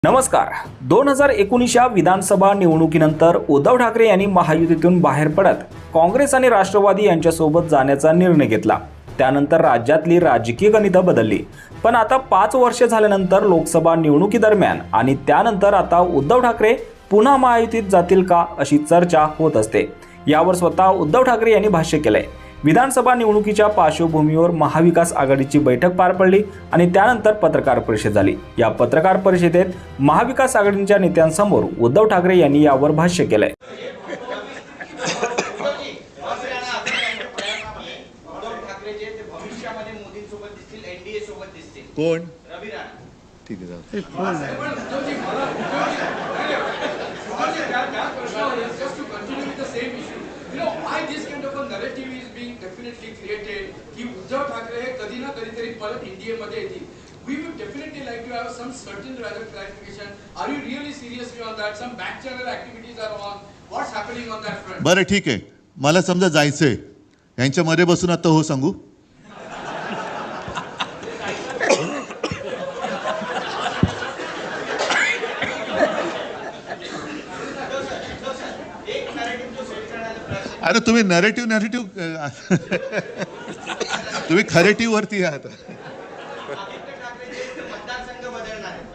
नमस्कार. 2019च्या विधानसभा निवडणुकीनंतर उद्धव ठाकरे यांनी महायुतीतून बाहेर पडत काँग्रेस आणि राष्ट्रवादी यांच्यासोबत जाण्याचा निर्णय घेतला. त्यानंतर राज्यातली राजकीय गणितं बदलली. पण आता 5 वर्षे झाल्यानंतर लोकसभा निवडणुकीदरम्यान आणि त्यानंतर आता उद्धव ठाकरे पुन्हा महायुतीत जातील का अशी चर्चा होत असते. यावर स्वतः उद्धव ठाकरे यांनी भाष्य केलंय. विधानसभा निवडणुकीच्या पार्श्वभूमीवर महाविकास आघाडीची बैठक पार पडली आणि त्यानंतर पत्रकार परिषद झाली. या पत्रकार परिषदेत महाविकास आघाडीच्या नेत्यांसमोर उद्धव ठाकरे यांनी यावर भाष्य केलंय. कोण ठीक आहे why this kind of a narrative is being definitely created की उद्धव ठाकरे हे कधी ना कधीतरी परत इंडिया मध्ये येतील. We would definitely like to have some certain rather clarification. Are you really seriously on that? Some back channel activities are on. What's happening on that front? बरं ठीक आहे, मला समजा जायचंय, यांच्या मध्ये बसून आता हो सांगू. अरे तुम्ही नरेटिव्ह तुम्ही खरेटिव्ह वरती आहात.